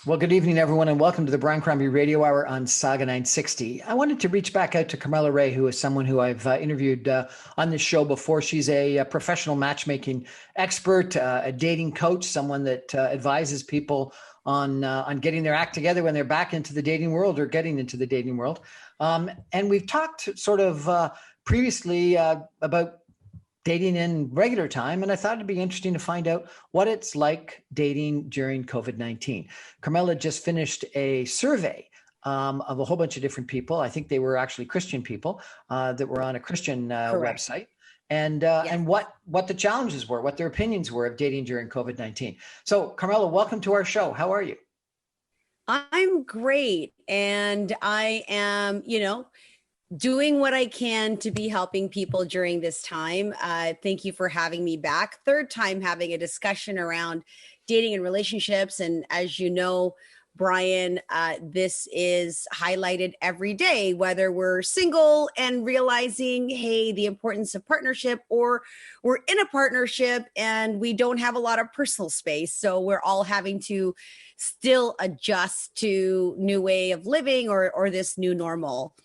Well, good evening, everyone, and welcome to the Brian Crombie Radio Hour on Saga 960. I wanted to reach back out to Carmelia Ray, who is someone who I've interviewed on this show before. She's a professional matchmaking expert, a dating coach, someone that advises people on getting their act together when they're back into the dating world or getting into the dating world. And we've talked sort of previously about dating in regular time. And I thought it'd be interesting to find out what it's like dating during COVID-19. Carmelia just finished a survey of a whole bunch of different people. I think they were actually Christian people that were on a Christian website. And what the challenges were, what their opinions were of dating during COVID-19. So Carmelia, welcome to our show. How are you? I'm great. And I am, doing what I can to be helping people during this time. Thank you for having me back. Third time having a discussion around dating and relationships. And as you know, Brian, this is highlighted every day, whether we're single and realizing, hey, the importance of partnership, or we're in a partnership and we don't have a lot of personal space. So we're all having to still adjust to new way of living or this new normal.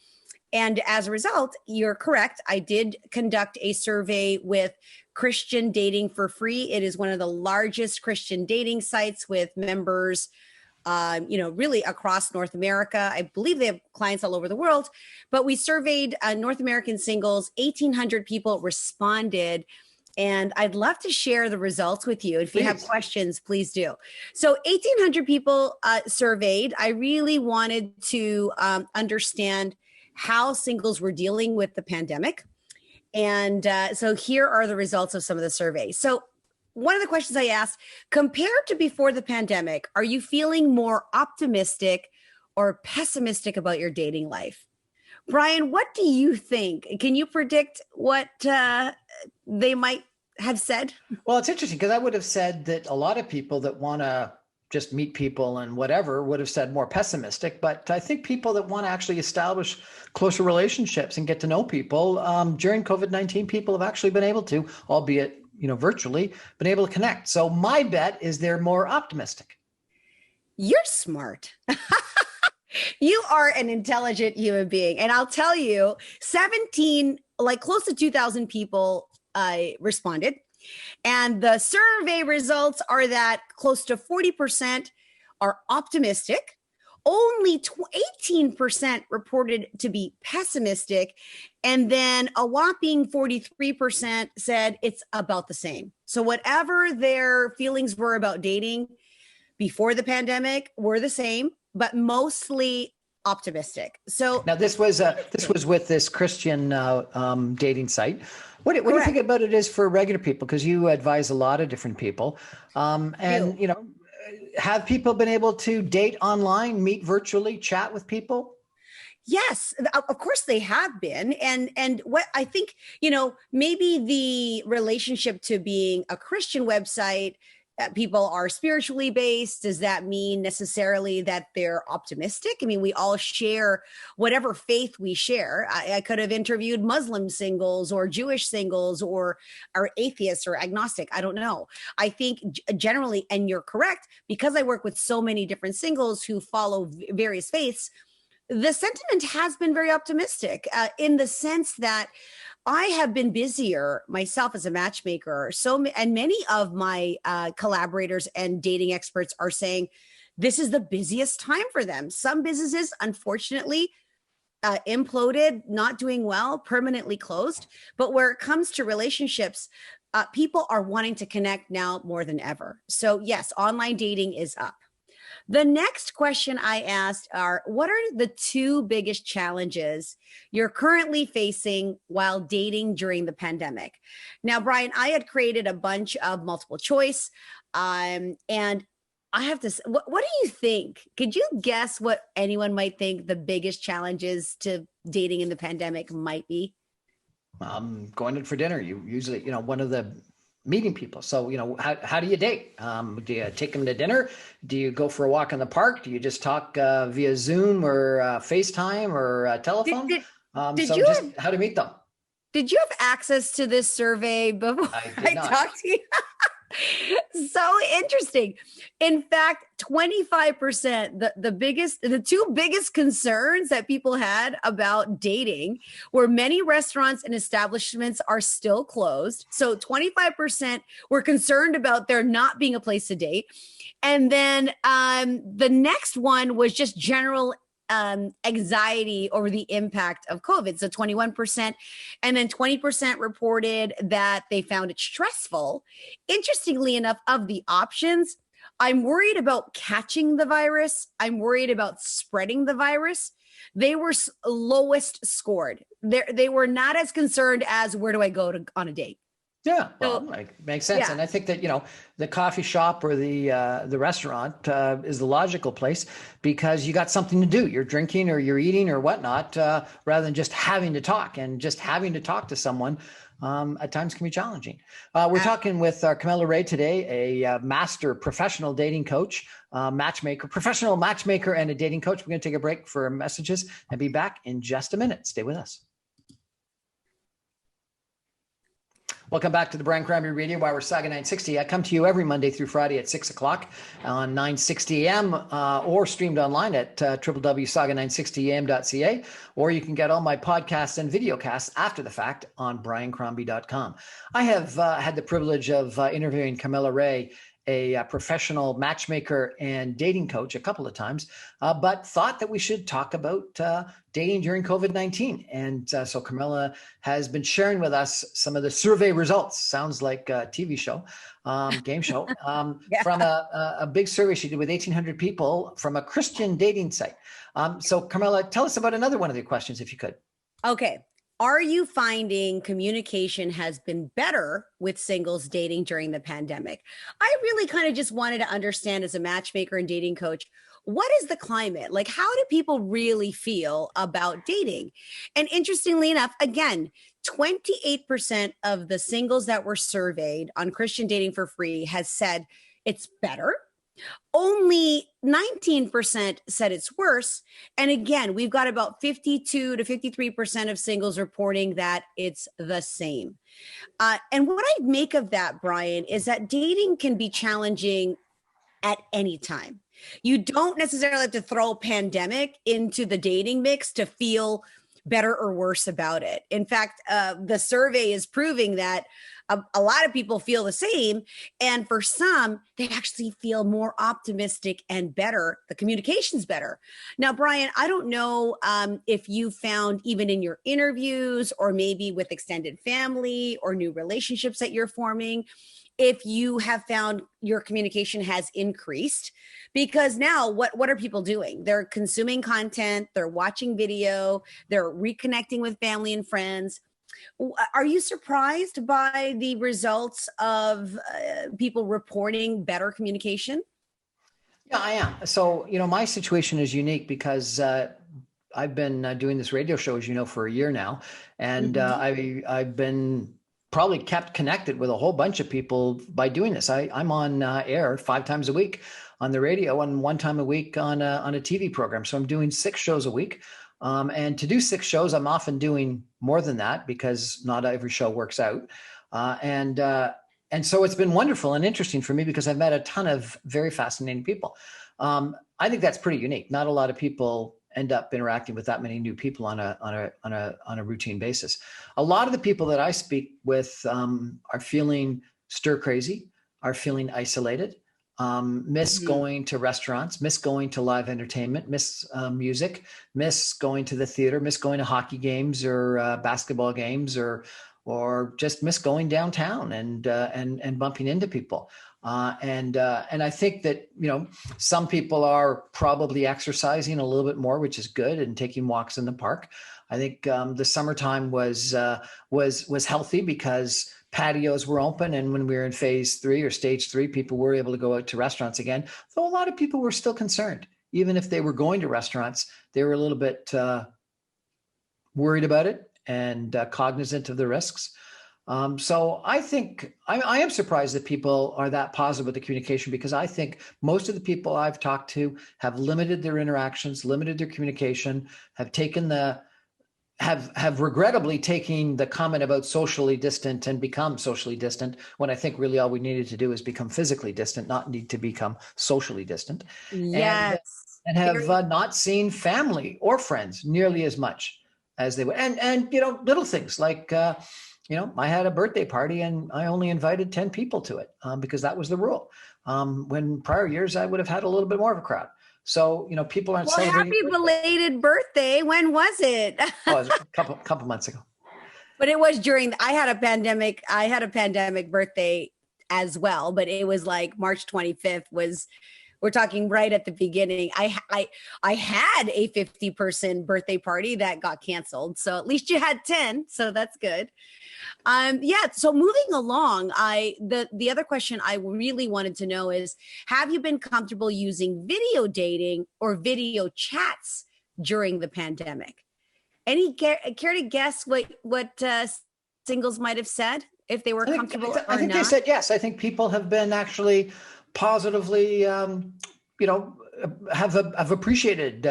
And as a result, you're correct. I did conduct a survey with Christian Dating for Free. It is one of the largest Christian dating sites with members, really across North America. I believe they have clients all over the world, but we surveyed North American singles. 1,800 people responded. And I'd love to share the results with you. If you have questions, please do. So 1,800 people surveyed. I really wanted to understand how singles were dealing with the pandemic. And so here are the results of some of the surveys. So one of the questions I asked, compared to before the pandemic, are you feeling more optimistic or pessimistic about your dating life? Brian, what do you think? Can you predict what they might have said? Well, it's interesting because I would have said that a lot of people that want to just meet people and whatever would have said more pessimistic. But I think people that want to actually establish closer relationships and get to know people during COVID-19, people have actually been able to, albeit, virtually, been able to connect. So my bet is they're more optimistic. You're smart. You are an intelligent human being. And I'll tell you, close to 2,000 people responded. And the survey results are that close to 40% are optimistic. Only 18% reported to be pessimistic. And then a whopping 43% said it's about the same. So whatever their feelings were about dating before the pandemic were the same, but mostly optimistic. So now this was with this Christian dating site. What do you think about it is for regular people? Because you advise a lot of different people, have people been able to date online, meet virtually, chat with people? Yes, of course they have been. And what I think, maybe the relationship to being a Christian website, people are spiritually based. Does that mean necessarily that they're optimistic? I mean, we all share whatever faith we share. I could have interviewed Muslim singles or Jewish singles or atheists or agnostic. I don't know. I think generally, and you're correct, because I work with so many different singles who follow various faiths, the sentiment has been very optimistic in the sense that I have been busier myself as a matchmaker. And many of my collaborators and dating experts are saying this is the busiest time for them. Some businesses, unfortunately, imploded, not doing well, permanently closed. But where it comes to relationships, people are wanting to connect now more than ever. So yes, online dating is up. The next question I asked are, what are the two biggest challenges you're currently facing while dating during the pandemic? Now, Brian, I had created a bunch of multiple choice, and I have to say, what do you think? Could you guess what anyone might think the biggest challenges to dating in the pandemic might be? Going out for dinner. You usually, one of the meeting people. So, how do you date? Do you take them to dinner? Do you go for a walk in the park? Do you just talk via Zoom or FaceTime or telephone? How to meet them? Did you have access to this survey before I talked to you? So interesting. In fact, 25%, the two biggest concerns that people had about dating were many restaurants and establishments are still closed. So 25% were concerned about there not being a place to date. And then the next one was just general anxiety over the impact of COVID. So 21%. And then 20% reported that they found it stressful. Interestingly enough, of the options, I'm worried about catching the virus. I'm worried about spreading the virus. They were lowest scored. They were not as concerned as where do I go on a date? Yeah, well, makes sense. Yeah. And I think that, the coffee shop or the restaurant is the logical place because you got something to do. You're drinking or you're eating or whatnot, rather than just having to talk. And just having to talk to someone at times can be challenging. We're talking with Carmelia Ray today, a master professional dating coach, professional matchmaker, and a dating coach. We're going to take a break for messages and be back in just a minute. Stay with us. Welcome back to the Brian Crombie Radio Hour, Saga 960. I come to you every Monday through Friday at 6 o'clock on 960 AM or streamed online at www.saga960am.ca, or you can get all my podcasts and videocasts after the fact on briancrombie.com. I have had the privilege of interviewing Carmelia Ray, a professional matchmaker and dating coach, a couple of times, but thought that we should talk about dating during COVID-19. And so Carmelia has been sharing with us some of the survey results. Sounds like a TV show, game show, from a big survey she did with 1,800 people from a Christian dating site. So Carmelia, tell us about another one of the questions, if you could. Okay. Are you finding communication has been better with singles dating during the pandemic? I really kind of just wanted to understand, as a matchmaker and dating coach, what is the climate? Like, how do people really feel about dating? And interestingly enough, again, 28% of the singles that were surveyed on Christian Dating for Free has said it's better. Only 19% said it's worse. And again, we've got about 52 to 53% of singles reporting that it's the same. And what I make of that, Brian, is that dating can be challenging at any time. You don't necessarily have to throw a pandemic into the dating mix to feel better or worse about it. In fact, the survey is proving that a lot of people feel the same. And for some, they actually feel more optimistic and better. The communication's better. Now, Brian, I don't know if you found, even in your interviews or maybe with extended family or new relationships that you're forming, if you have found your communication has increased, because now what are people doing? They're consuming content, they're watching video, they're reconnecting with family and friends. Are you surprised by the results of people reporting better communication? Yeah, I am. So, my situation is unique because I've been doing this radio show, as you know, for a year now. And I've been probably kept connected with a whole bunch of people by doing this. I'm on air 5 times a week on the radio and 1 time a week on a TV program. So I'm doing 6 shows a week. And to do 6 shows, I'm often doing more than that because not every show works out. And so it's been wonderful and interesting for me because I've met a ton of very fascinating people. I think that's pretty unique. Not a lot of people end up interacting with that many new people on a routine basis. A lot of the people that I speak with are feeling stir crazy, are feeling isolated, miss going to restaurants, miss going to live entertainment, miss music, miss going to the theater, miss going to hockey games or basketball games, or just miss going downtown and bumping into people. And I think that, some people are probably exercising a little bit more, which is good, and taking walks in the park. I think the summertime was healthy because patios were open. And when we were in phase 3 or stage 3, people were able to go out to restaurants again. Though a lot of people were still concerned. Even if they were going to restaurants, they were a little bit worried about it and cognizant of the risks. So I think I am surprised that people are that positive with the communication, because I think most of the people I've talked to have limited their interactions, limited their communication, have taken have regrettably taken the comment about socially distant and become socially distant, when I think really all we needed to do is become physically distant, not need to become socially distant, and Yes. and have Very. not seen family or friends nearly as much as they would. And little things like I had a birthday party and I only invited 10 people to it, because that was the rule. When prior years I would have had a little bit more of a crowd. So, people aren't Well, celebrating happy birthdays. belated birthday. When was it? Oh, it was a couple months ago. But it was I had a pandemic birthday as well, but it was like March 25th we're talking right at the beginning. I had a 50-person birthday party that got canceled. So at least you had 10. So that's good. Yeah. So moving along, the other question I really wanted to know is, have you been comfortable using video dating or video chats during the pandemic? Any care to guess what singles might have said if they were comfortable I or think they not? said yes. I think people have been actually positively, have appreciated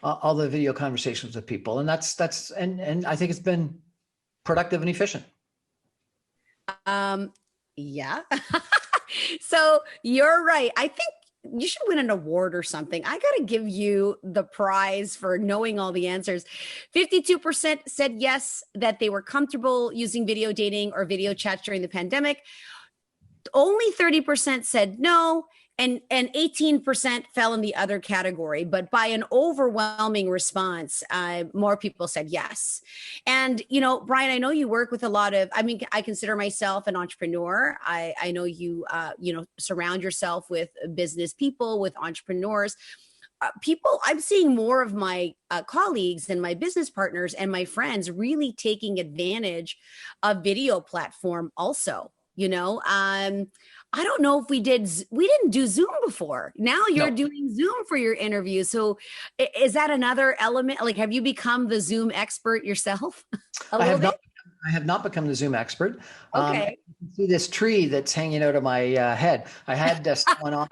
all the video conversations with people, and and I think it's been productive and efficient. Yeah. So you're right. I think you should win an award or something. I got to give you the prize for knowing all the answers. 52% said yes, that they were comfortable using video dating or video chats during the pandemic. Only 30% said no, and 18% fell in the other category. But by an overwhelming response, more people said yes. And Brian, I know you work with a lot of. I mean, I consider myself an entrepreneur. I know you surround yourself with business people, with entrepreneurs. People, I'm seeing more of my colleagues and my business partners and my friends really taking advantage of video platform also. I don't know if we didn't do Zoom before. Now you're No, doing Zoom for your interview. So is that another element? Like, have you become the Zoom expert yourself a I little have bit? not. I have not become the Zoom expert. Okay. You can see this tree that's hanging out of my head. I had someone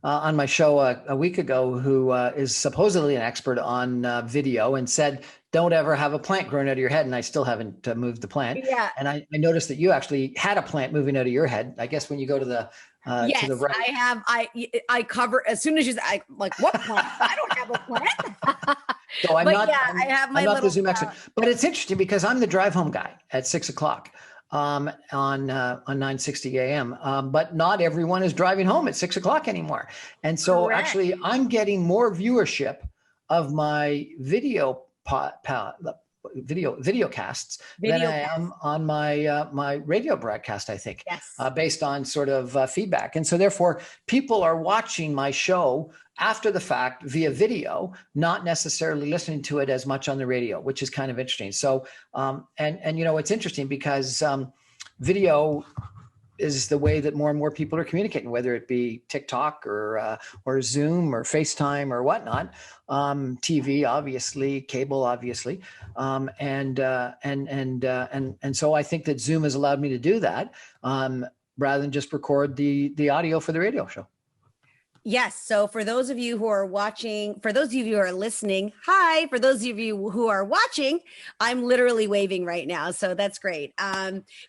on my show a week ago who is supposedly an expert on video, and said, "Don't ever have a plant growing out of your head." And I still haven't moved the plant. Yeah. And I noticed that you actually had a plant moving out of your head. I guess when you go to the Yes, right. I have. I cover as soon as I like, what plant? I don't have a plant. So But yeah, I have my I'm not the little. Zoom expert, but it's interesting because I'm the drive home guy at 6 o'clock on 960 a.m. But not everyone is driving home at 6 o'clock anymore, and so Correct. actually I'm getting more viewership of my video casts than Video I am on my my radio broadcast, I think, Yes. based on sort of feedback. And so therefore people are watching my show after the fact via video, not necessarily listening to it as much on the radio, which is kind of interesting. So and it's interesting because video is the way that more and more people are communicating, whether it be TikTok or Zoom or FaceTime or whatnot. TV, obviously, cable, obviously, and so I think that Zoom has allowed me to do that, rather than just record the audio for the radio show. Yes. So for those of you who are watching, for those of you who are listening, hi. For those of you who are watching, I'm literally waving right now. So that's great.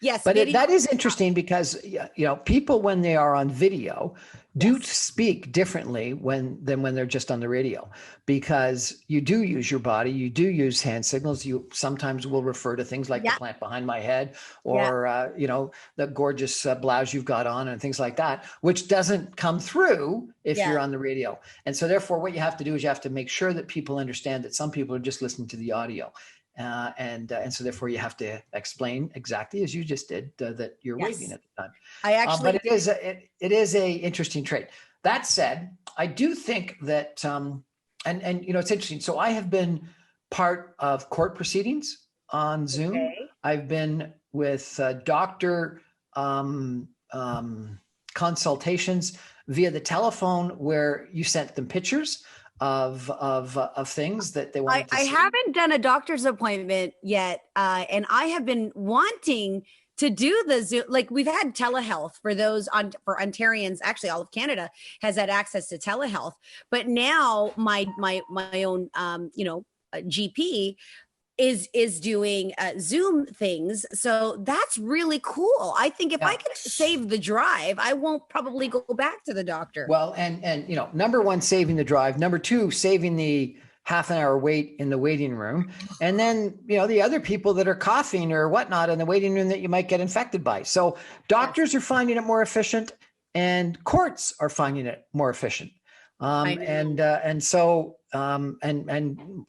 Yes. But that is interesting because, people, when they are on video, do speak differently than when they're just on the radio, because you do use your body, you do use hand signals. You sometimes will refer to things like the plant behind my head, or the gorgeous blouse you've got on, and things like that, which doesn't come through if you're on the radio. And so therefore what you have to do is you have to make sure that people understand that some people are just listening to the audio. And so therefore you have to explain exactly as you just did, that you're waving at the time. I actually, but it is a interesting trait. That said, I do think that, and it's interesting. So I have been part of court proceedings on Zoom. Okay. I've been with doctor consultations via the telephone, where you sent them pictures of things that they wanted to see. I haven't done a doctor's appointment yet, and I have been wanting to do the Zoom. Like, we've had telehealth for for Ontarians. Actually, all of Canada has had access to telehealth, but now my own GP is doing Zoom things. So that's really cool. I think if I could save the drive, I won't probably go back to the doctor. Well, and number one, saving the drive. Number two, saving the half an hour wait in the waiting room. And then, the other people that are coughing or whatnot in the waiting room that you might get infected by. So doctors are finding it more efficient and courts are finding it more efficient. And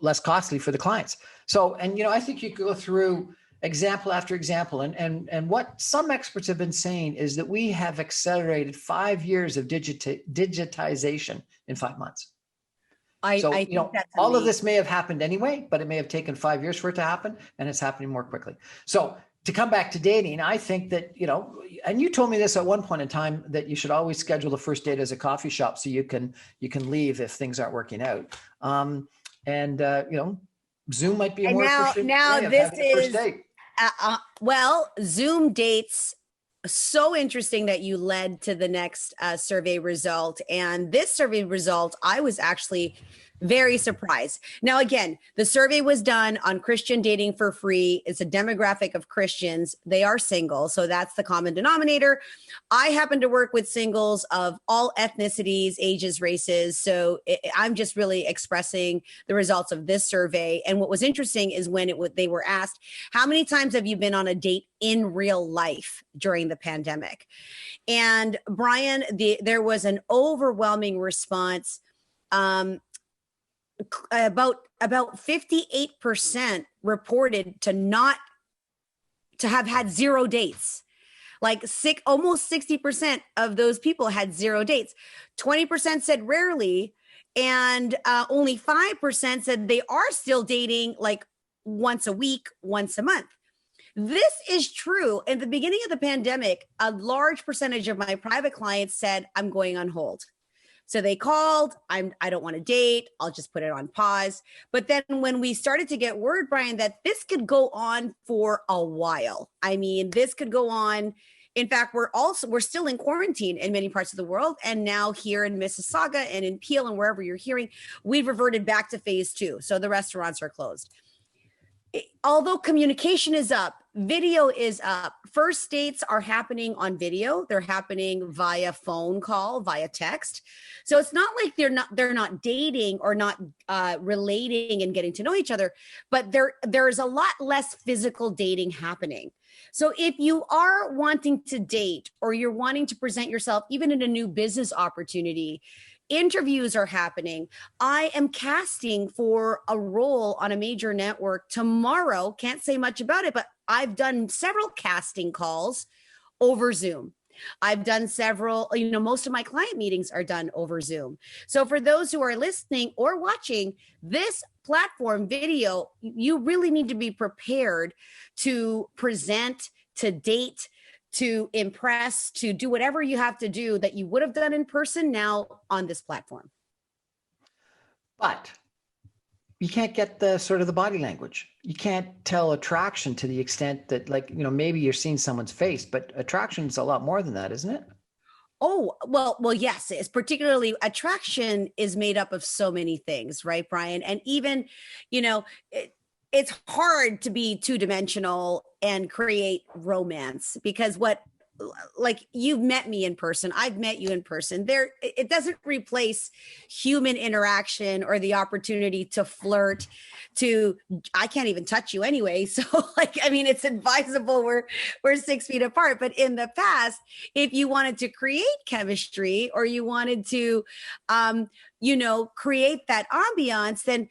less costly for the clients. So, I think you could go through example after example. And what some experts have been saying is that we have accelerated 5 years of digitization in 5 months. I think that's all of this may have happened anyway, but it may have taken 5 years for it to happen, and it's happening more quickly. So to come back to dating, I think that, and you told me this at one point in time, that you should always schedule the first date as a coffee shop so you can leave if things aren't working out. Zoom might be a more efficient way of having the first date. Well, Zoom dates, so interesting that you led to the next survey result. And this survey result, I was actually very surprised. Now, again, the survey was done on Christian dating for free. It's a demographic of Christians. They are single. So that's the common denominator. I happen to work with singles of all ethnicities, ages, races. So I'm just really expressing the results of this survey. And what was interesting is when they were asked, how many times have you been on a date in real life during the pandemic? And Brian, there was an overwhelming response. About 58% reported to have had zero dates. Like almost 60% of those people had zero dates. 20% said rarely, and only 5% said they are still dating like once a week, once a month. This is true. In the beginning of the pandemic, a large percentage of my private clients said, I'm going on hold. So they called, I don't want to date, I'll just put it on pause. But then when we started to get word, Brian, that this could go on for a while. I mean, this could go on. In fact, we're still in quarantine in many parts of the world. And now here in Mississauga and in Peel and wherever you're hearing, we've reverted back to phase 2. So the restaurants are closed. Although communication is up, video is up. First dates are happening on video. They're happening via phone call, via text. So it's not like they're not dating or not relating and getting to know each other, but there's a lot less physical dating happening. So if you are wanting to date or you're wanting to present yourself even in a new business opportunity, interviews are happening. I am casting for a role on a major network tomorrow. Can't say much about it, but I've done several casting calls over Zoom. I've done several, most of my client meetings are done over Zoom. So for those who are listening or watching this platform video, you really need to be prepared to present, to date, to impress, to do whatever you have to do that you would have done in person now on this platform. But you can't get the sort of the body language. You can't tell attraction to the extent that maybe you're seeing someone's face, but attraction is a lot more than that, isn't it? Oh, well, yes. It's particularly attraction is made up of so many things, right, Brian? And even, it's hard to be two-dimensional and create romance because you've met me in person. I've met you in person. It doesn't replace human interaction or the opportunity to flirt. I can't even touch you anyway. So it's advisable. We're 6 feet apart. But in the past, if you wanted to create chemistry or you wanted to, create that ambiance, then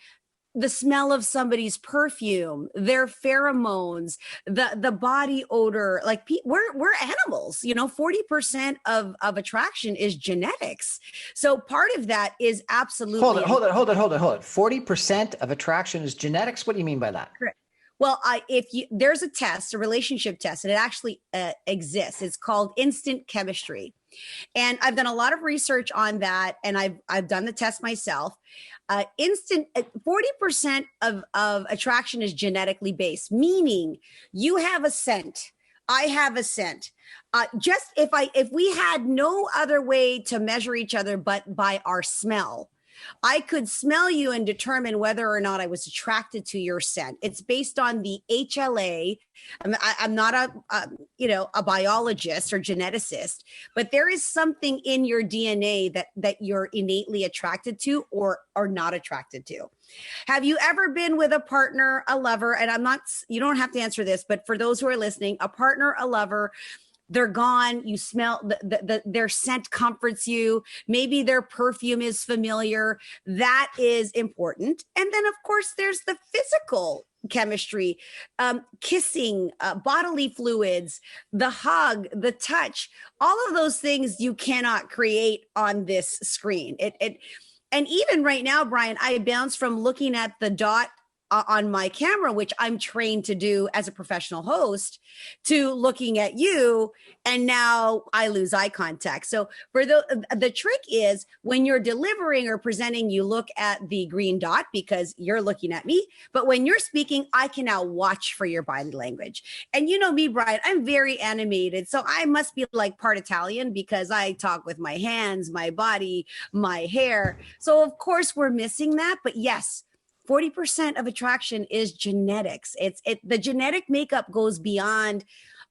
the smell of somebody's perfume, their pheromones, the body odor, we're animals, 40% of attraction is genetics. So part of that is absolutely. Hold it. 40% of attraction is genetics. What do you mean by that? Correct. Well, there's a test, a relationship test, and it actually exists. It's called instant chemistry. And I've done a lot of research on that. And I've done the test myself. 40% of attraction is genetically based, meaning you have a scent. I have a scent. Just if we had no other way to measure each other but by our smell, I could smell you and determine whether or not I was attracted to your scent. It's based on the HLA. I'm not a biologist or geneticist, but there is something in your DNA that you're innately attracted to or are not attracted to. Have you ever been with a partner, a lover? And you don't have to answer this, but for those who are listening, a partner, a lover, they're gone. You smell their scent comforts you. Maybe their perfume is familiar. That is important. And then, of course, there's the physical chemistry, kissing, bodily fluids, the hug, the touch, all of those things you cannot create on this screen. And even right now, Brian, I bounce from looking at the dot on my camera, which I'm trained to do as a professional host, to looking at you, and now I lose eye contact. So for the trick is when you're delivering or presenting, you look at the green dot because you're looking at me. But when you're speaking, I can now watch for your body language. And you know me, Brian, I'm very animated. So I must be like part Italian because I talk with my hands, my body, my hair. So of course we're missing that. But yes, 40% of attraction is genetics. The genetic makeup goes beyond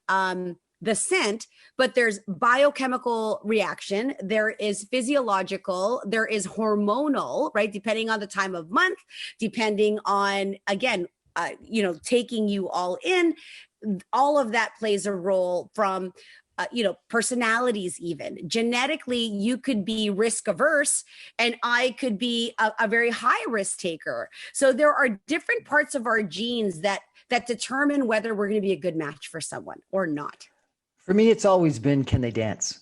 the scent, but there's biochemical reaction. There is physiological, there is hormonal, right? Depending on the time of month, depending on, again, taking you all in, all of that plays a role from personalities. Even genetically, you could be risk averse and I could be a very high risk taker. So there are different parts of our genes that determine whether we're going to be a good match for someone or not. For me, it's always been, can they dance?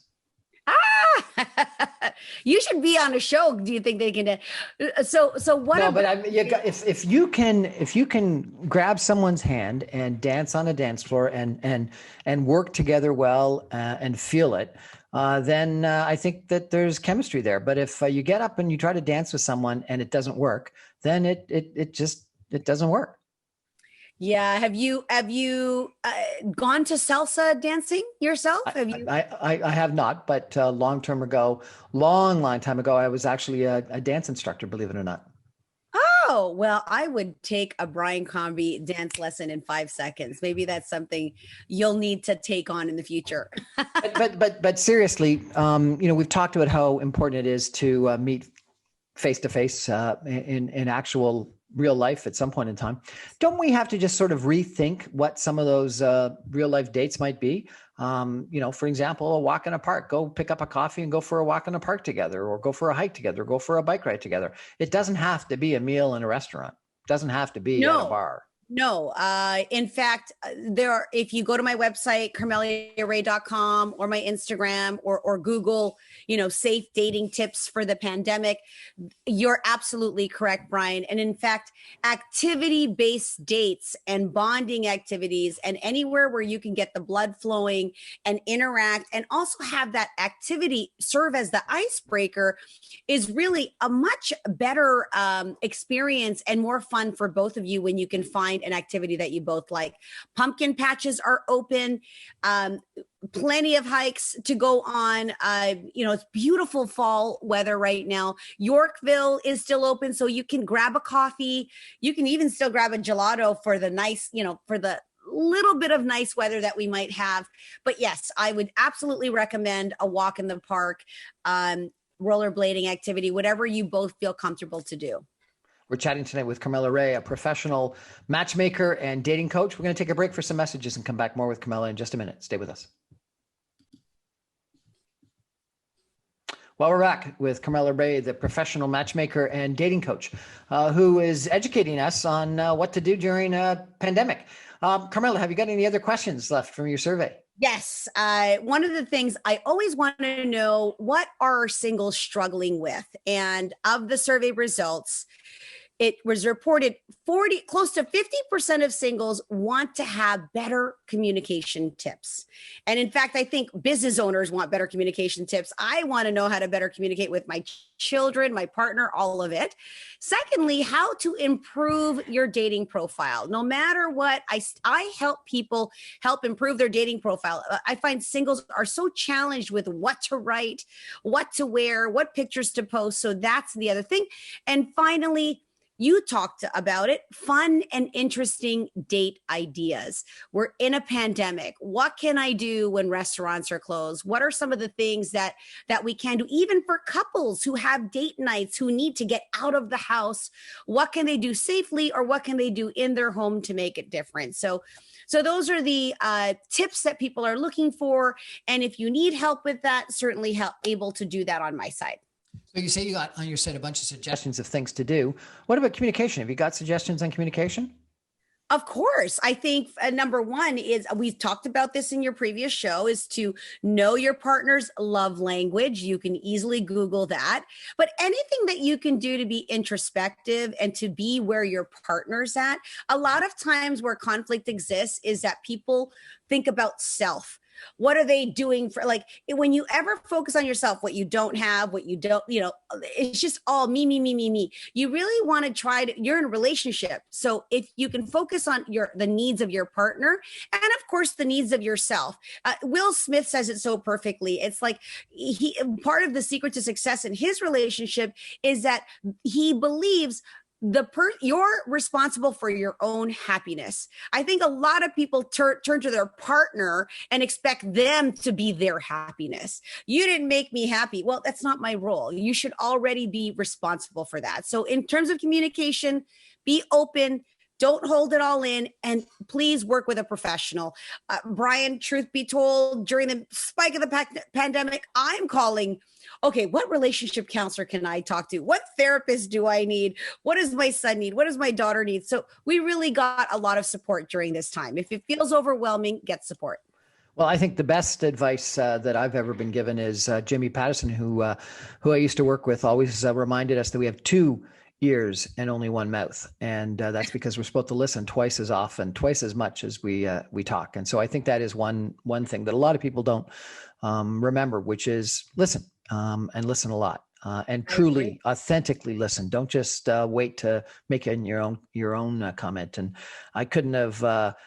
You should be on a show. Do you think they can? So what? No, but if you can grab someone's hand and dance on a dance floor and work together well and feel it, then I think that there's chemistry there. But if you get up and you try to dance with someone and it doesn't work, then it doesn't work. Yeah. Have you gone to salsa dancing yourself? Have you? I have not, but long time ago, I was actually a dance instructor, believe it or not. Oh, well, I would take a Brian Crombie dance lesson in 5 seconds. Maybe that's something you'll need to take on in the future. but seriously, we've talked about how important it is to meet face to face in actual real life at some point in time. Don't we have to just sort of rethink what some of those real life dates might be? For example, a walk in a park, go pick up a coffee and go for a walk in a park together, or go for a hike together, go for a bike ride together. It doesn't have to be a meal in a restaurant. It doesn't have to be at a bar. No, in fact, if you go to my website, carmeliaray.com, or my Instagram, or Google, safe dating tips for the pandemic, you're absolutely correct, Brian. And in fact, activity-based dates and bonding activities, and anywhere where you can get the blood flowing and interact and also have that activity serve as the icebreaker, is really a much better experience and more fun for both of you when you can find an activity that you both like. Pumpkin patches are open. Plenty of hikes to go on. It's beautiful fall weather right now. Yorkville is still open, so you can grab a coffee. You can even still grab a gelato for the nice, for the little bit of nice weather that we might have. But yes, I would absolutely recommend a walk in the park, rollerblading activity, whatever you both feel comfortable to do. We're chatting tonight with Carmelia Ray, a professional matchmaker and dating coach. We're going to take a break for some messages and come back more with Carmelia in just a minute. Stay with us. Well, we're back with Carmelia Ray, the professional matchmaker and dating coach, who is educating us on what to do during a pandemic. Carmelia, have you got any other questions left from your survey? Yes. One of the things I always want to know, what are singles struggling with? And of the survey results, it was reported close to 50% of singles want to have better communication tips. And in fact, I think business owners want better communication tips. I want to know how to better communicate with my children, my partner, all of it. Secondly, how to improve your dating profile. No matter what, I help people help improve their dating profile. I find singles are so challenged with what to write, what to wear, what pictures to post. So that's the other thing. And finally, you talked about it, fun and interesting date ideas. We're in a pandemic. What can I do when restaurants are closed? What are some of the things that we can do, even for couples who have date nights, who need to get out of the house? What can they do safely, or what can they do in their home to make it different? So those are the tips that people are looking for. And if you need help with that, certainly able to do that on my side. So you say you got on your site a bunch of suggestions of things to do. What about communication? Have you got suggestions on communication? Of course. I think number one is, we've talked about this in your previous show, is to know your partner's love language. You can easily Google that. But anything that you can do to be introspective and to be where your partner's at. A lot of times where conflict exists is that people think about self. What are they doing for, like, when you ever focus on yourself, what you don't have, what you don't, it's just all me, me, me, me, me. You really want to you're in a relationship. So if you can focus on the needs of your partner, and of course the needs of yourself. Will Smith says it so perfectly. It's like part of the secret to success in his relationship is that he believes you're responsible for your own happiness. I think a lot of people turn to their partner and expect them to be their happiness. You didn't make me happy. Well, that's not my role. You should already be responsible for that. So in terms of communication, be open. Don't hold it all in, and please work with a professional. Brian, truth be told, during the spike of the pandemic, I'm calling, okay, what relationship counselor can I talk to? What therapist do I need? What does my son need? What does my daughter need? So we really got a lot of support during this time. If it feels overwhelming, get support. Well, I think the best advice that I've ever been given is Jimmy Patterson, who I used to work with, always reminded us that we have two ears and only one mouth, and that's because we're supposed to listen twice as often, twice as much as we talk. And so I think that is one thing that a lot of people don't remember, which is listen, and listen a lot. And truly, authentically listen. Don't just wait to make it in your own comment. And I couldn't have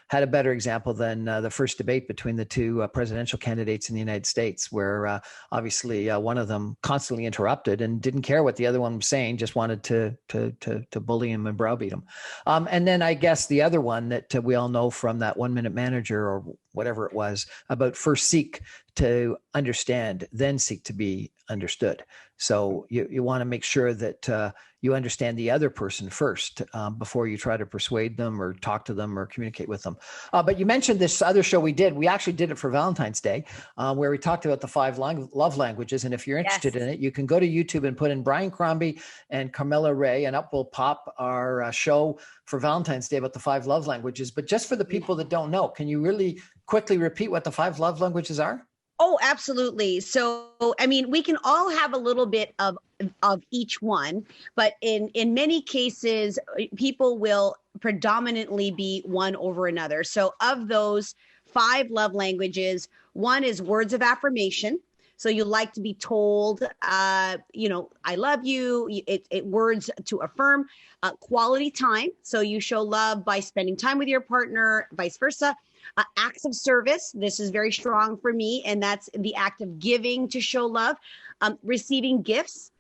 had a better example than the first debate between the two presidential candidates in the United States, where obviously one of them constantly interrupted and didn't care what the other one was saying, just wanted to bully him and browbeat him. And then I guess the other one that we all know from that 1 Minute Manager or whatever it was about first seek to understand, then seek to be understood. So you want to make sure that you understand the other person first before you try to persuade them or talk to them or communicate with them. But you mentioned this other show we did. We actually did it for Valentine's Day, where we talked about the 5 love languages. And if you're interested in it, you can go to YouTube and put in Brian Crombie and Carmelia Ray, and up will pop our show for Valentine's Day about the 5 love languages. But just for the people that don't know, can you really quickly repeat what the 5 love languages are? Oh, absolutely. So, I mean, we can all have a little bit of each one, but in many cases, people will predominantly be one over another. So of those 5 love languages, one is words of affirmation. So you like to be told, I love you, words to affirm. Quality time. So you show love by spending time with your partner, vice versa. Acts of service. This is very strong for me. And that's the act of giving to show love. Receiving gifts.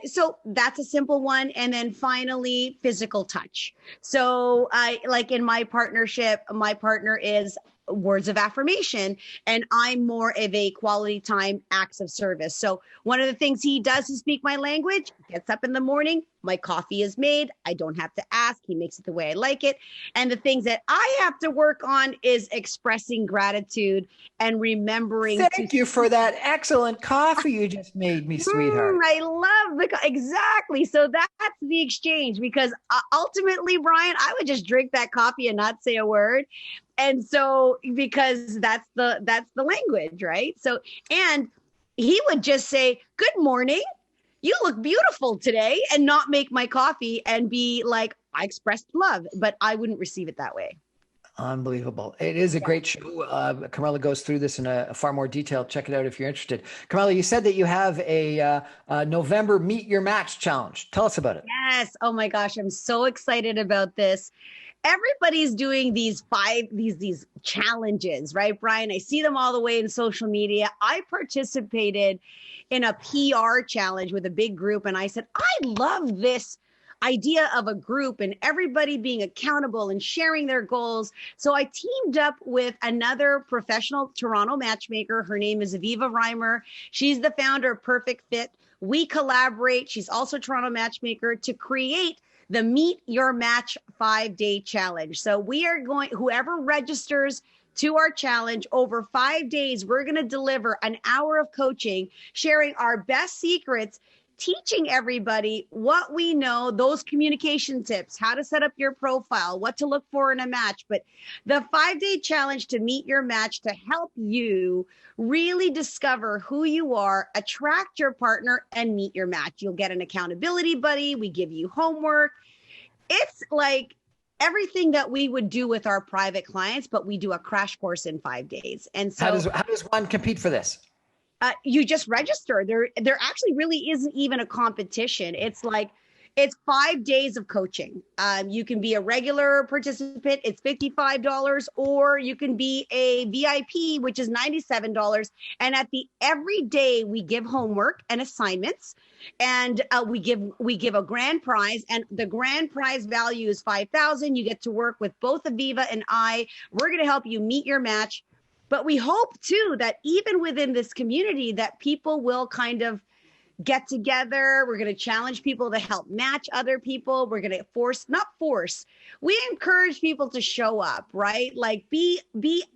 So that's a simple one. And then finally, physical touch. So like in my partnership, my partner is words of affirmation, and I'm more of a quality time, acts of service. So one of the things he does to speak my language, gets up in the morning, my coffee is made. I don't have to ask. He makes it the way I like it. And the things that I have to work on is expressing gratitude and remembering. Thank you for that excellent coffee you just made me, sweetheart. I love exactly. So that's the exchange, because ultimately, Brian, I would just drink that coffee and not say a word. And so, because that's the language, right? So, and he would just say, good morning. you look beautiful today, and not make my coffee and be like, I expressed love, but I wouldn't receive it that way. Unbelievable. It is a great show. Carmelia goes through this in a far more detail. Check it out if you're interested. Carmelia, you said that you have a November Meet Your Match challenge. Tell us about it. Yes. Oh my gosh, I'm so excited about this. Everybody's doing these challenges, right, Brian? I see them all the way in social media. I participated in a PR challenge with a big group, and I said, I love this idea of a group and everybody being accountable and sharing their goals. So I teamed up with another professional Toronto matchmaker. Her name is Aviva Reimer. She's the founder of Perfect Fit. We collaborate. She's also a Toronto matchmaker to create the Meet Your Match 5-day challenge. So we are going, whoever registers to our challenge over 5 days, we're going to deliver an hour of coaching, sharing our best secrets, teaching everybody what we know, those communication tips, how to set up your profile, what to look for in a match. But the 5-day challenge to meet your match, to help you really discover who you are, attract your partner, and meet your match. You'll get an accountability buddy. We give you homework. It's like everything that we would do with our private clients, but we do a crash course in 5 days. And so how does one compete for this? You just register. There actually really isn't even a competition. It's 5 days of coaching. You can be a regular participant. It's $55, or you can be a VIP, which is $97. And every day we give homework and assignments, and we give a grand prize, and the grand prize value is $5,000. You get to work with both Aviva and I. We're going to help you meet your match. But we hope too that even within this community that people will kind of get together. We're going to challenge people to help match other people. We're going to not force. We encourage people to show up, right? Like be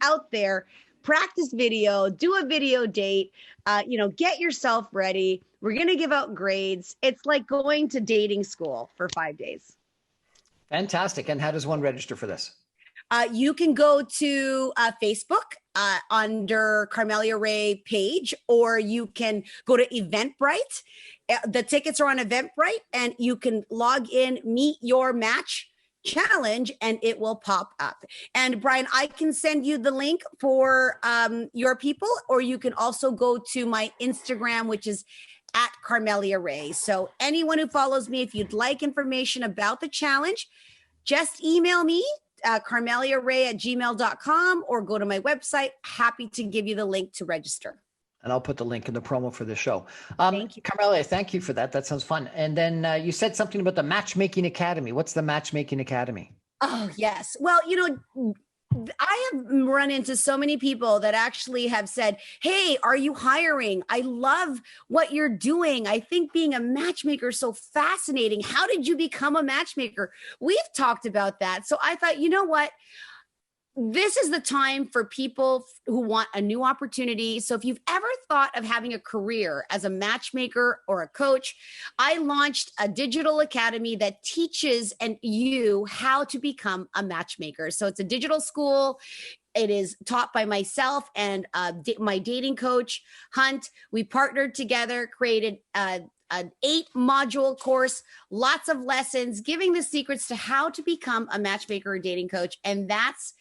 out there, practice video, do a video date, get yourself ready. We're going to give out grades. It's like going to dating school for 5 days. Fantastic. And how does one register for this? You can go to Facebook under Carmelia Ray page, or you can go to Eventbrite. The tickets are on Eventbrite, and you can log in, Meet Your Match Challenge, and it will pop up. And Brian, I can send you the link for your people, or you can also go to my Instagram, which is at Carmelia Ray. So anyone who follows me, if you'd like information about the challenge, just email me, carmeliaray@gmail.com, or go to my website. Happy to give you the link to register. And I'll put the link in the promo for the show. Thank you. Carmelia, thank you for that. That sounds fun. And then you said something about the Matchmaking Academy. What's the Matchmaking Academy? Oh, yes. Well, I have run into so many people that actually have said, hey, are you hiring? I love what you're doing. I think being a matchmaker is so fascinating. How did you become a matchmaker? We've talked about that. So I thought, you know what? This is the time for people who want a new opportunity. So if you've ever thought of having a career as a matchmaker or a coach, I launched a digital academy that teaches you how to become a matchmaker. So it's a digital school. It is taught by myself and my dating coach, Hunt. We partnered together, created an 8-module course, lots of lessons, giving the secrets to how to become a matchmaker or dating coach. And that's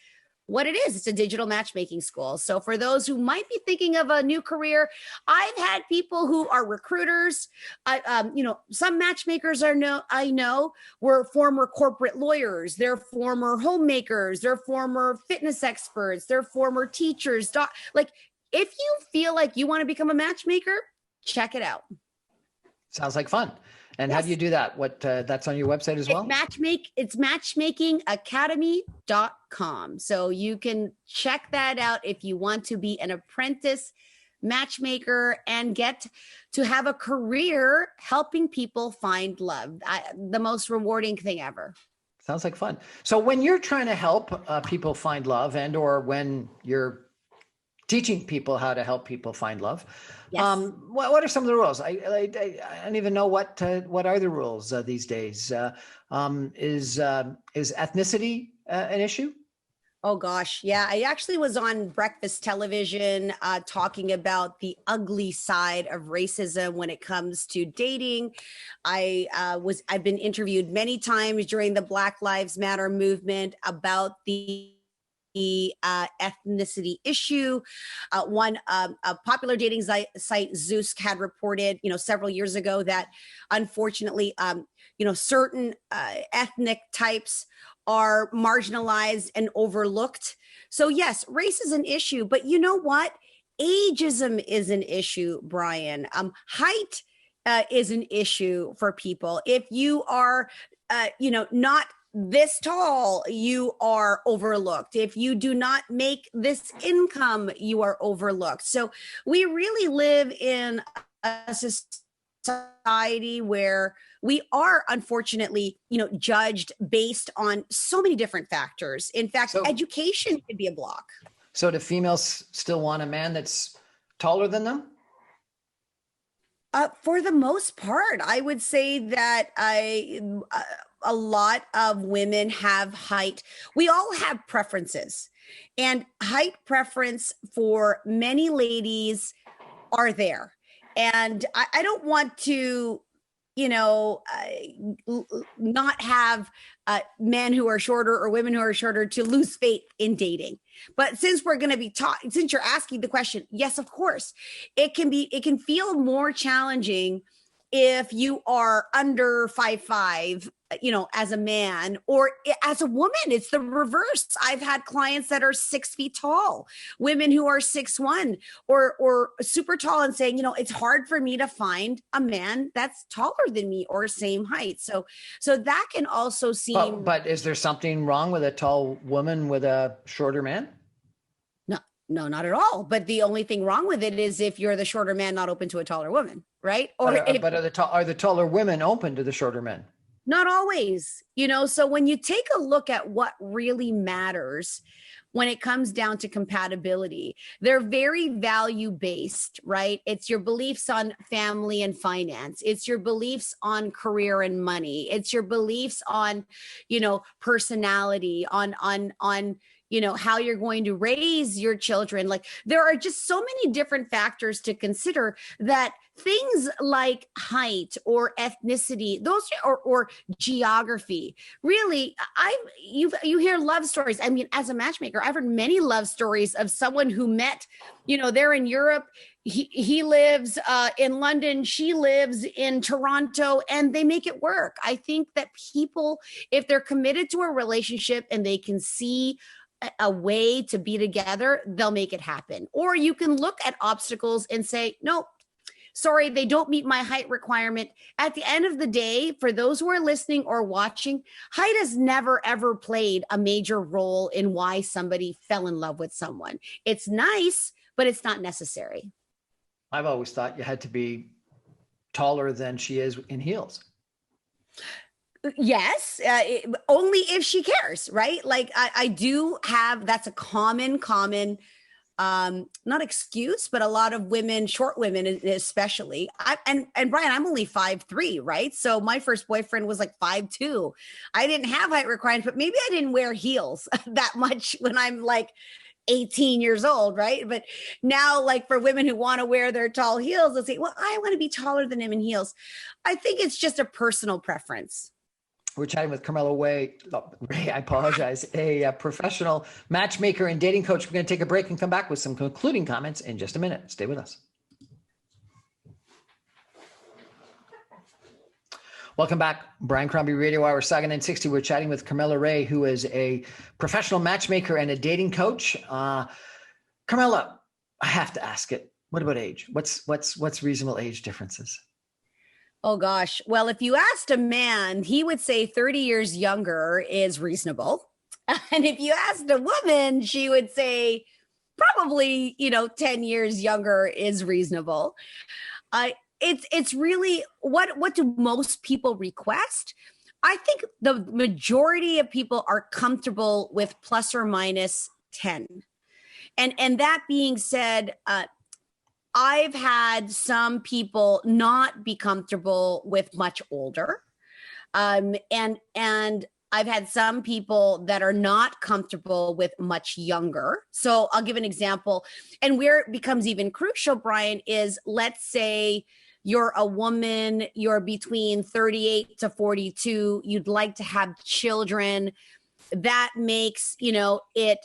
what it is. It's a digital matchmaking school. So for those who might be thinking of a new career, I've had people who are recruiters. Some matchmakers I know were former corporate lawyers. They're former homemakers. They're former fitness experts. They're former teachers. If you feel like you want to become a matchmaker, check it out. Sounds like fun. And yes. How do you do that? That's on your website as well? It's matchmakingacademy.com. So you can check that out if you want to be an apprentice matchmaker and get to have a career helping people find love. The most rewarding thing ever. Sounds like fun. So when you're trying to help people find love, and or when you're teaching people how to help people find love, yes. What are some of the rules? I don't even know what are the rules these days. Is ethnicity an issue? Oh gosh, yeah. I actually was on breakfast television talking about the ugly side of racism when it comes to dating. I've been interviewed many times during the Black Lives Matter movement about the ethnicity issue. A popular dating site, Zeus, had reported, several years ago that unfortunately, certain ethnic types are marginalized and overlooked. So yes, race is an issue, but you know what? Ageism is an issue, Brian. Height is an issue for people. If you are, not this tall, you are overlooked. If you do not make this income, you are overlooked. So we really live in a society where we are unfortunately, judged based on so many different factors. In fact, education could be a block. So do females still want a man that's taller than them? For the most part, I would say that a lot of women have height. We all have preferences, and height preference for many ladies are there. And I don't want to, not have men who are shorter or women who are shorter to lose faith in dating. But since we're going to be since you're asking the question, yes, of course, it can feel more challenging if you are under 5'5", as a man, or as a woman. It's the reverse. I've had clients that are 6 feet tall, women who are 6'1", or super tall, and saying, it's hard for me to find a man that's taller than me or same height. So that can also seem. But is there something wrong with a tall woman with a shorter man? No, not at all. But the only thing wrong with it is if you're the shorter man not open to a taller woman, right? Or are the taller women open to the shorter men? Not always, So when you take a look at what really matters when it comes down to compatibility, they're very value-based, right? It's your beliefs on family and finance. It's your beliefs on career and money. It's your beliefs on, personality, on how you're going to raise your children. Like, there are just so many different factors to consider, that things like height or ethnicity, those or geography, really, you hear love stories. I mean, as a matchmaker, I've heard many love stories of someone who met, they're in Europe. He lives in London, she lives in Toronto, and they make it work. I think that people, if they're committed to a relationship and they can see a way to be together, they'll make it happen. Or you can look at obstacles and say, no, sorry, they don't meet my height requirement. At the end of the day, for those who are listening or watching, height has never, ever played a major role in why somebody fell in love with someone. It's nice, but it's not necessary. I've always thought you had to be taller than she is in heels. Yes, only if she cares, right? Like I do have, that's a common, not excuse, but a lot of women, short women especially. And Brian, I'm only 5'3", right? So my first boyfriend was like 5'2". I didn't have height requirements, but maybe I didn't wear heels that much when I'm like 18 years old, right? But now, like, for women who want to wear their tall heels, they'll say, well, I want to be taller than him in heels. I think it's just a personal preference. We're chatting with Carmelia Ray, I apologize, a professional matchmaker and dating coach. We're going to take a break and come back with some concluding comments in just a minute. Stay with us. Welcome back. Brian Crombie Radio Hour, Saga 960. We're chatting with Carmelia Ray, who is a professional matchmaker and a dating coach. Carmelia, I have to ask it. What about age? What's reasonable age differences? Oh, gosh. Well, if you asked a man, he would say 30 years younger is reasonable. And if you asked a woman, she would say probably, 10 years younger is reasonable. It's really, what do most people request? I think the majority of people are comfortable with plus or minus 10. And that being said, I've had some people not be comfortable with much older. And I've had some people that are not comfortable with much younger. So I'll give an example. And where it becomes even crucial, Brian, is let's say you're a woman, you're between 38 to 42, you'd like to have children. That makes, it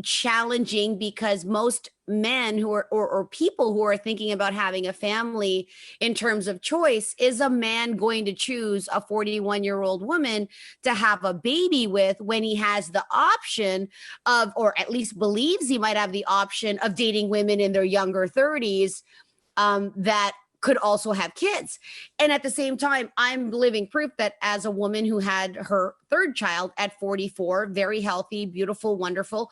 challenging because most men who are or people who are thinking about having a family in terms of choice, is a man going to choose a 41-year-old woman to have a baby with when he has the option of, or at least believes he might have the option of dating women in their younger 30s that could also have kids. And at the same time, I'm living proof that as a woman who had her third child at 44, very healthy, beautiful, wonderful,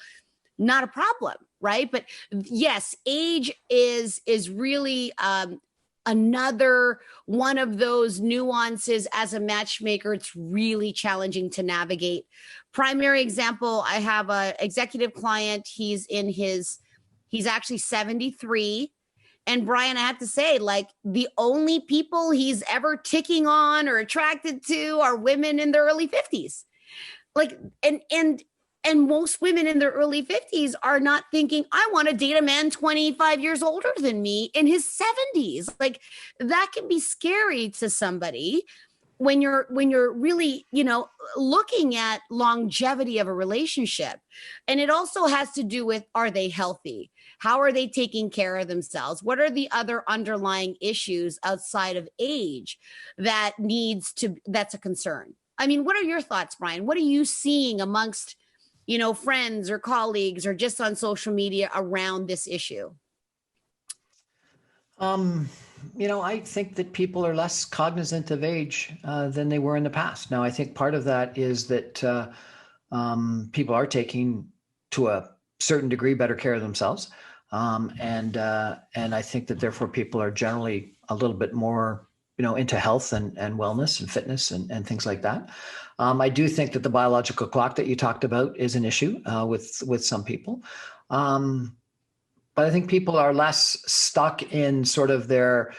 not a problem, right? But yes, age is really another one of those nuances as a matchmaker. It's really challenging to navigate. Primary example, I have a executive client. He's actually 73. And Brian, I have to say, like, the only people he's ever ticking on or attracted to are women in their early 50s. Like, and most women in their early 50s are not thinking, I want to date a man 25 years older than me in his 70s. Like, that can be scary to somebody when you're really, looking at longevity of a relationship. And it also has to do with, are they healthy? How are they taking care of themselves? What are the other underlying issues outside of age that's a concern? I mean, what are your thoughts, Brian? What are you seeing amongst, friends or colleagues or just on social media around this issue? I think that people are less cognizant of age than they were in the past. Now, I think part of that is that people are taking, to a certain degree, better care of themselves. And I think that therefore people are generally a little bit more, into health and wellness and fitness and things like that. I do think that the biological clock that you talked about is an issue with some people. But I think people are less stuck in sort of their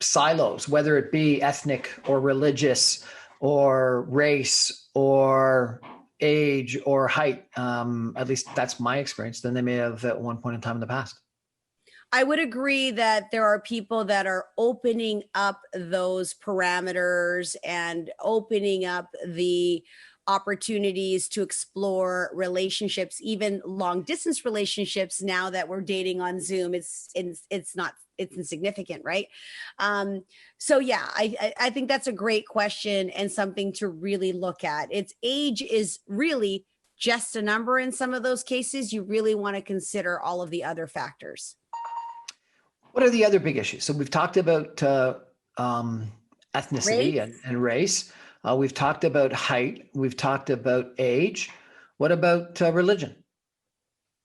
silos, whether it be ethnic or religious or race or age or height. At least that's my experience, than they may have at one point in time in the past. I would agree that there are people that are opening up those parameters and opening up the opportunities to explore relationships, even long distance relationships. Now that we're dating on Zoom, it's insignificant, right? So yeah, I think that's a great question and something to really look at. Its age is really just a number in some of those cases. You really want to consider all of the other factors. What are the other big issues? So we've talked about ethnicity and race. We've talked about height. We've talked about age. What about religion?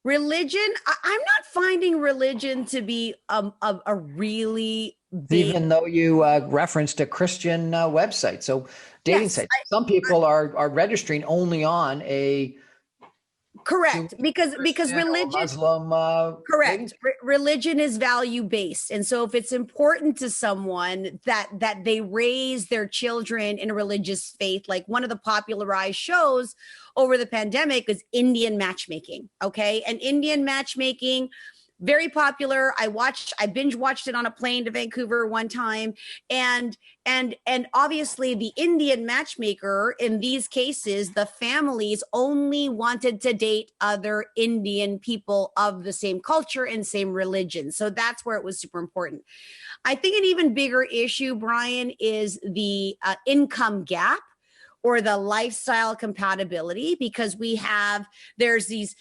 Religion, I'm not finding religion to be a really big... Even though you referenced a Christian website. So dating sites. Some people are registering only on a... Correct, because religion, Muslim, correct. Religion is value based, and so if it's important to someone that they raise their children in a religious faith, like one of the popularized shows over the pandemic is Indian matchmaking. Okay, and Indian matchmaking, very popular. I binge watched it on a plane to Vancouver one time, and obviously the Indian matchmaker in these cases, the families only wanted to date other Indian people of the same culture and same religion. So that's where it was super important. I think an even bigger issue, Brian, is the income gap or the lifestyle compatibility, because there's these,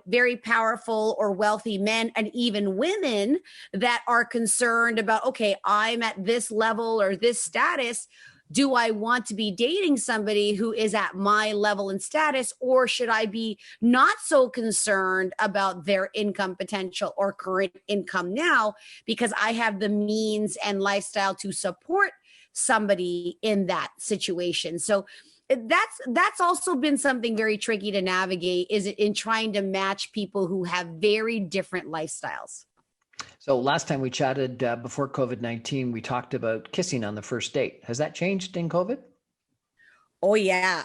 very powerful or wealthy men and even women that are concerned about, okay, I'm at this level or this status. Do I want to be dating somebody who is at my level and status, or should I be not so concerned about their income potential or current income now because I have the means and lifestyle to support somebody in that situation? So that's also been something very tricky to navigate, is in trying to match people who have very different lifestyles. So last time we chatted before COVID-19, we talked about kissing on the first date. Has that changed in COVID? Oh yeah.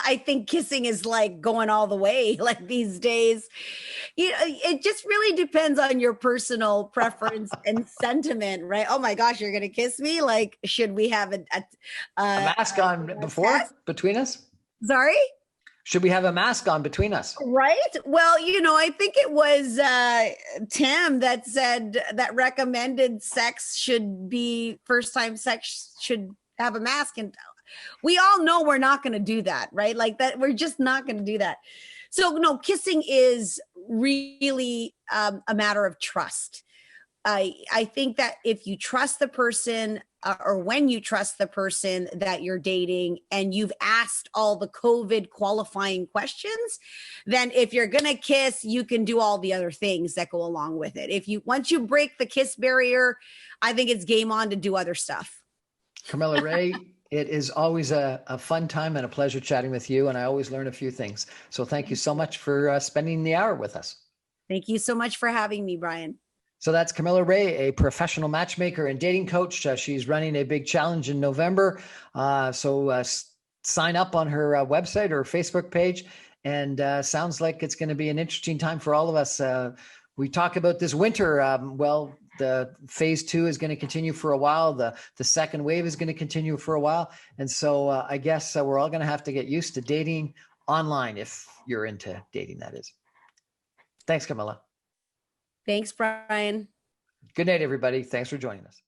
I think kissing is like going all the way like these days. It just really depends on your personal preference and sentiment, right? Oh my gosh, you're going to kiss me? Like should we have A mask on a test? between us? Sorry? Should we have a mask on between us? Right? Well, I think it was Tim that said that recommended sex should be first time sex should have a mask, and we all know we're not going to do that, right? Like that, we're just not going to do that. So, no, kissing is really a matter of trust. I think that if you trust the person, or when you trust the person that you're dating and you've asked all the COVID qualifying questions, then if you're going to kiss, you can do all the other things that go along with it. Once you break the kiss barrier, I think it's game on to do other stuff. Carmelia Ray, it is always a fun time and a pleasure chatting with you. And I always learn a few things. So thank you so much for spending the hour with us. Thank you so much for having me, Brian. So that's Carmelia Ray, a professional matchmaker and dating coach. She's running a big challenge in November. So sign up on her website or Facebook page. And sounds like it's going to be an interesting time for all of us. We talk about this winter. The phase 2 is going to continue for a while. The second wave is going to continue for a while. And so I guess we're all going to have to get used to dating online if you're into dating, that is. Thanks, Carmelia. Thanks, Brian. Good night, everybody. Thanks for joining us.